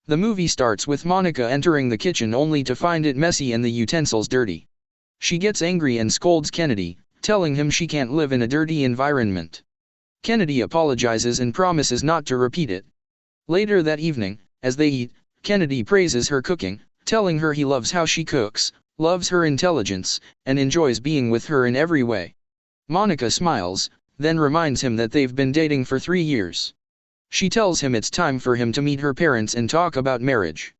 The movie starts with Monica entering the kitchen only to find it messy and the utensils dirty. She gets angry and scolds Kennedy, telling him she can't live in a dirty environment. Kennedy apologizes and promises not to repeat it. Later that evening, as they eat, Kennedy praises her cooking, telling her he loves how she cooks, loves her intelligence, and enjoys being with her in every way. Monica smiles, then reminds him that they've been dating for 3 years. She tells him it's time for him to meet her parents and talk about marriage.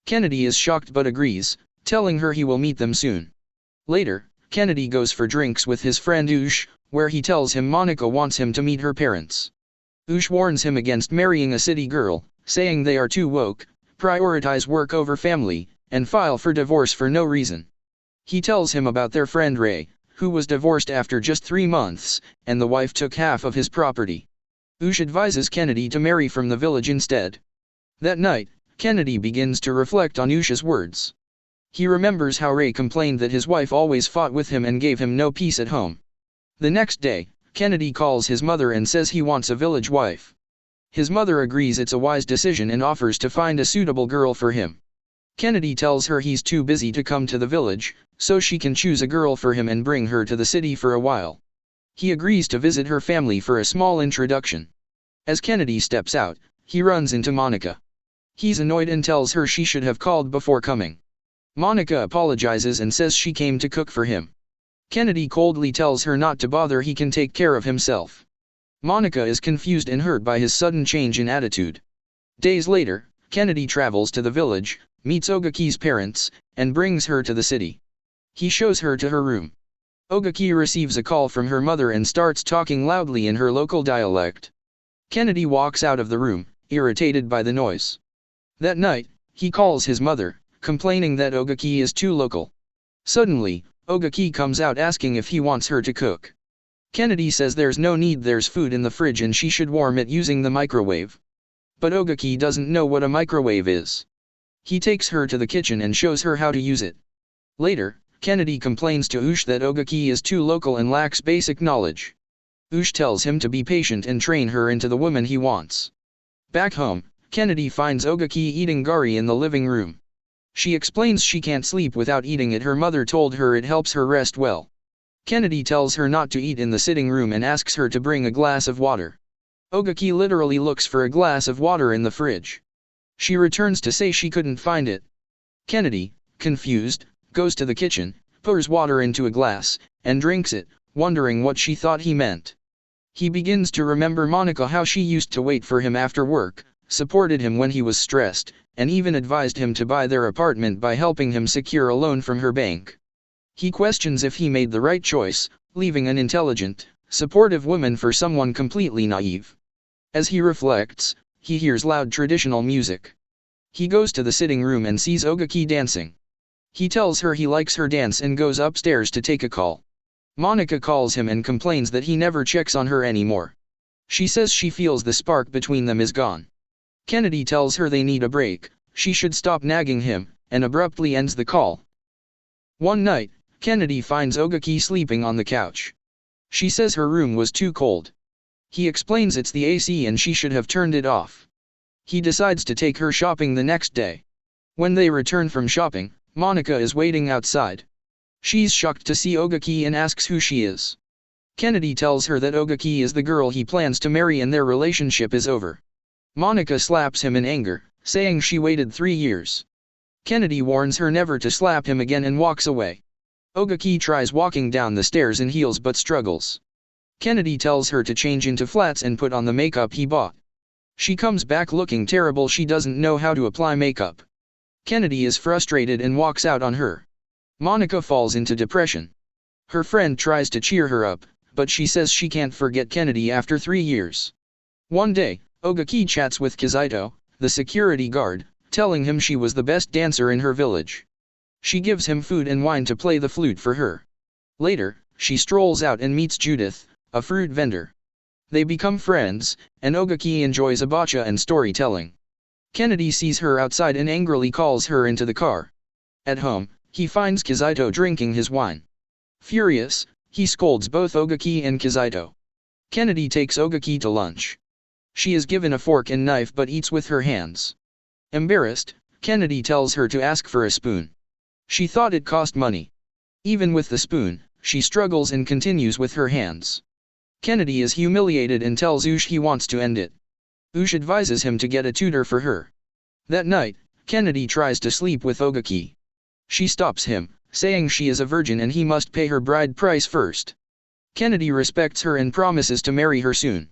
Kennedy is shocked but agrees, telling her he will meet them soon. Later, Kennedy goes for drinks with his friend Uche, where he tells him Monica wants him to meet her parents. Uche warns him against marrying a city girl, saying they are too woke, prioritize work over family, and file for divorce for no reason. He tells him about their friend Ray, who was divorced after just 3 months, and the wife took half of his property. Uche advises Kennedy to marry from the village instead. That night, Kennedy begins to reflect on Uche's words. He remembers how Ray complained that his wife always fought with him and gave him no peace at home. The next day, Kennedy calls his mother and says he wants a village wife. His mother agrees it's a wise decision and offers to find a suitable girl for him. Kennedy tells her he's too busy to come to the village, so she can choose a girl for him and bring her to the city for a while. He agrees to visit her family for a small introduction. As Kennedy steps out, he runs into Monica. He's annoyed and tells her she should have called before coming. Monica apologizes and says she came to cook for him. Kennedy coldly tells her not to bother, he can take care of himself. Monica is confused and hurt by his sudden change in attitude. Days later, Kennedy travels to the village, meets Ogechi's parents, and brings her to the city. He shows her to her room. Ogechi receives a call from her mother and starts talking loudly in her local dialect. Kennedy walks out of the room, irritated by the noise. That night, he calls his mother, complaining that Ogechi is too local. Suddenly, Ogechi comes out asking if he wants her to cook. Kennedy says there's no need, there's food in the fridge and she should warm it using the microwave. But Ogechi doesn't know what a microwave is. He takes her to the kitchen and shows her how to use it. Later, Kennedy complains to Uche that Ogechi is too local and lacks basic knowledge. Uche tells him to be patient and train her into the woman he wants. Back home, Kennedy finds Ogechi eating gari in the living room. She explains she can't sleep without eating it, her mother told her it helps her rest well. Kennedy tells her not to eat in the sitting room and asks her to bring a glass of water. Ogechi literally looks for a glass of water in the fridge. She returns to say she couldn't find it. Kennedy, confused, goes to the kitchen, pours water into a glass, and drinks it, wondering what she thought he meant. He begins to remember Monica, how she used to wait for him after work, supported him when he was stressed, and even advised him to buy their apartment by helping him secure a loan from her bank. He questions if he made the right choice, leaving an intelligent, supportive woman for someone completely naive. As he reflects, he hears loud traditional music. He goes to the sitting room and sees Ogechi dancing. He tells her he likes her dance and goes upstairs to take a call. Monica calls him and complains that he never checks on her anymore. She says she feels the spark between them is gone. Kennedy tells her they need a break, she should stop nagging him, and abruptly ends the call. One night, Kennedy finds Ogechi sleeping on the couch. She says her room was too cold. He explains it's the AC and she should have turned it off. He decides to take her shopping the next day. When they return from shopping, Monica is waiting outside. She's shocked to see Ogechi and asks who she is. Kennedy tells her that Ogechi is the girl he plans to marry and their relationship is over. Monica slaps him in anger, saying she waited 3 years. Kennedy warns her never to slap him again and walks away. Ogechi tries walking down the stairs in heels but struggles. Kennedy tells her to change into flats and put on the makeup he bought. She comes back looking terrible, she doesn't know how to apply makeup. Kennedy is frustrated and walks out on her. Monica falls into depression. Her friend tries to cheer her up, but she says she can't forget Kennedy after 3 years. One day, Ogechi chats with Kizito, the security guard, telling him she was the best dancer in her village. She gives him food and wine to play the flute for her. Later, she strolls out and meets Judith, a fruit vendor. They become friends, and Ogechi enjoys abacha and storytelling. Kennedy sees her outside and angrily calls her into the car. At home, he finds Kizito drinking his wine. Furious, he scolds both Ogechi and Kizito. Kennedy takes Ogechi to lunch. She is given a fork and knife but eats with her hands. Embarrassed, Kennedy tells her to ask for a spoon. She thought it cost money. Even with the spoon, she struggles and continues with her hands. Kennedy is humiliated and tells Uche he wants to end it. Uche advises him to get a tutor for her. That night, Kennedy tries to sleep with Ogechi. She stops him, saying she is a virgin and he must pay her bride price first. Kennedy respects her and promises to marry her soon.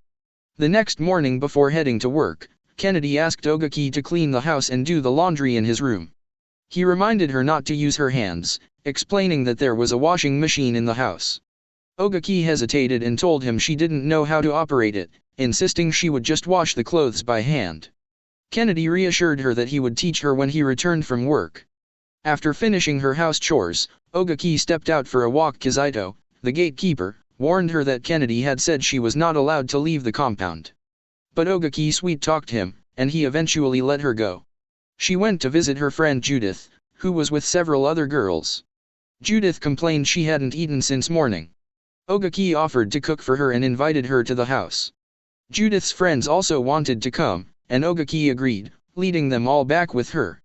The next morning before heading to work, Kennedy asked Ogechi to clean the house and do the laundry in his room. He reminded her not to use her hands, explaining that there was a washing machine in the house. Ogechi hesitated and told him she didn't know how to operate it, insisting she would just wash the clothes by hand. Kennedy reassured her that he would teach her when he returned from work. After finishing her house chores, Ogechi stepped out for a walk. Kizito, the gatekeeper, warned her that Kennedy had said she was not allowed to leave the compound. But Ogechi sweet-talked him, and he eventually let her go. She went to visit her friend Judith, who was with several other girls. Judith complained she hadn't eaten since morning. Ogechi offered to cook for her and invited her to the house. Judith's friends also wanted to come, and Ogechi agreed, leading them all back with her.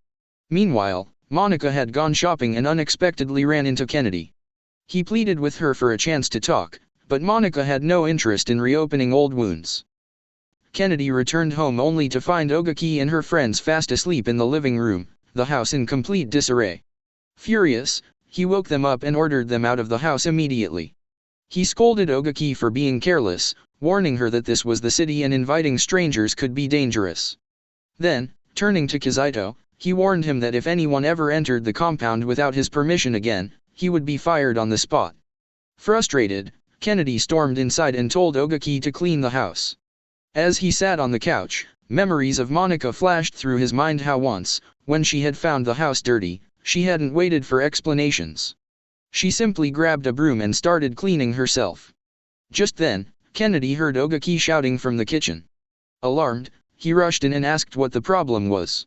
Meanwhile, Monica had gone shopping and unexpectedly ran into Kennedy. He pleaded with her for a chance to talk, but Monica had no interest in reopening old wounds. Kennedy returned home only to find Ogechi and her friends fast asleep in the living room, the house in complete disarray. Furious, he woke them up and ordered them out of the house immediately. He scolded Ogechi for being careless, warning her that this was the city and inviting strangers could be dangerous. Then, turning to Kizito, he warned him that if anyone ever entered the compound without his permission again, he would be fired on the spot. Frustrated, Kennedy stormed inside and told Ogechi to clean the house. As he sat on the couch, memories of Monica flashed through his mind. How once, when she had found the house dirty, she hadn't waited for explanations. She simply grabbed a broom and started cleaning herself. Just then, Kennedy heard Ogechi shouting from the kitchen. Alarmed, he rushed in and asked what the problem was.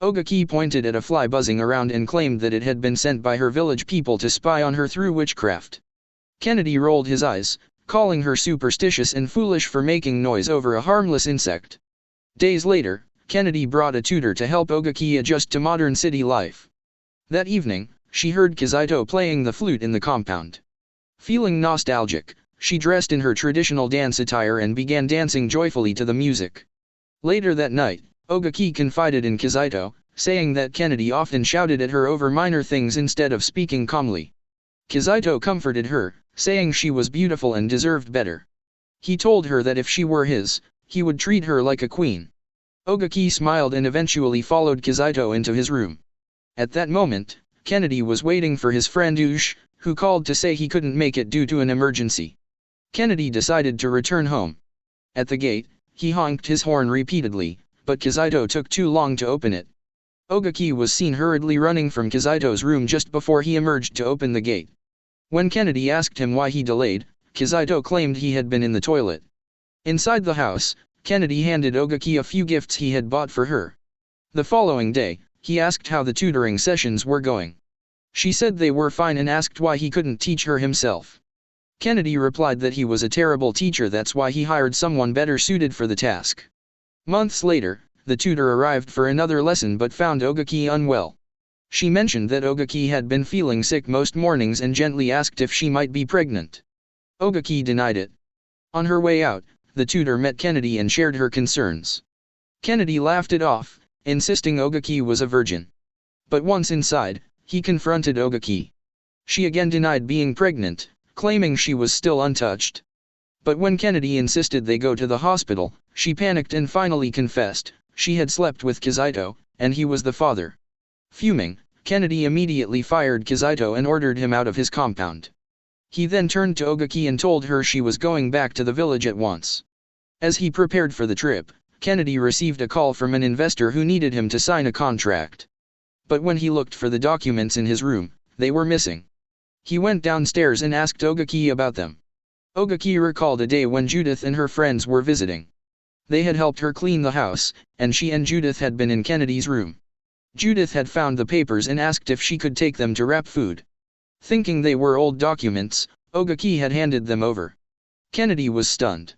Ogechi pointed at a fly buzzing around and claimed that it had been sent by her village people to spy on her through witchcraft. Kennedy rolled his eyes, calling her superstitious and foolish for making noise over a harmless insect. Days later, Kennedy brought a tutor to help Ogechi adjust to modern city life. That evening, she heard Kizito playing the flute in the compound. Feeling nostalgic, she dressed in her traditional dance attire and began dancing joyfully to the music. Later that night, Ogechi confided in Kizito, saying that Kennedy often shouted at her over minor things instead of speaking calmly. Kizito comforted her, saying she was beautiful and deserved better. He told her that if she were his, he would treat her like a queen. Ogechi smiled and eventually followed Kizito into his room. At that moment, Kennedy was waiting for his friend Uche, who called to say he couldn't make it due to an emergency. Kennedy decided to return home. At the gate, he honked his horn repeatedly, but Kizito took too long to open it. Ogechi was seen hurriedly running from Kizito's room just before he emerged to open the gate. When Kennedy asked him why he delayed, Kizito claimed he had been in the toilet. Inside the house, Kennedy handed Ogechi a few gifts he had bought for her. The following day, he asked how the tutoring sessions were going. She said they were fine and asked why he couldn't teach her himself. Kennedy replied that he was a terrible teacher, that's why he hired someone better suited for the task. Months later, the tutor arrived for another lesson but found Ogechi unwell. She mentioned that Ogechi had been feeling sick most mornings and gently asked if she might be pregnant. Ogechi denied it. On her way out, the tutor met Kennedy and shared her concerns. Kennedy laughed it off, insisting Ogechi was a virgin. But once inside, he confronted Ogechi. She again denied being pregnant, claiming she was still untouched. But when Kennedy insisted they go to the hospital, she panicked and finally confessed she had slept with Kizito, and he was the father. Fuming, Kennedy immediately fired Kizito and ordered him out of his compound. He then turned to Ogechi and told her she was going back to the village at once. As he prepared for the trip, Kennedy received a call from an investor who needed him to sign a contract. But when he looked for the documents in his room, they were missing. He went downstairs and asked Ogechi about them. Ogechi recalled a day when Judith and her friends were visiting. They had helped her clean the house, and she and Judith had been in Kennedy's room. Judith had found the papers and asked if she could take them to wrap food. Thinking they were old documents, Ogechi had handed them over. Kennedy was stunned.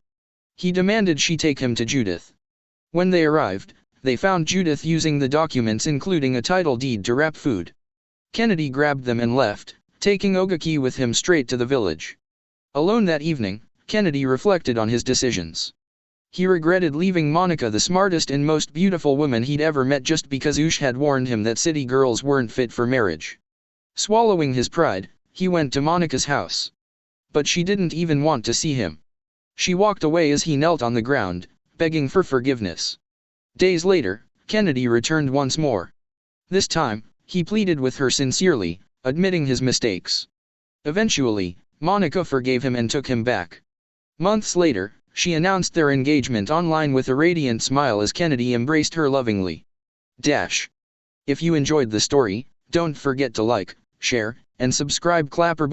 He demanded she take him to Judith. When they arrived, they found Judith using the documents including a title deed to Rap Food. Kennedy grabbed them and left, taking Ogechi with him straight to the village. Alone that evening, Kennedy reflected on his decisions. He regretted leaving Monica, the smartest and most beautiful woman he'd ever met, just because Uche had warned him that city girls weren't fit for marriage. Swallowing his pride, he went to Monica's house. But she didn't even want to see him. She walked away as he knelt on the ground, begging for forgiveness. Days later, Kennedy returned once more. This time, he pleaded with her sincerely, admitting his mistakes. Eventually, Monica forgave him and took him back. Months later, she announced their engagement online with a radiant smile as Kennedy embraced her lovingly. If you enjoyed the story, don't forget to like, share, and subscribe. Clapperboard.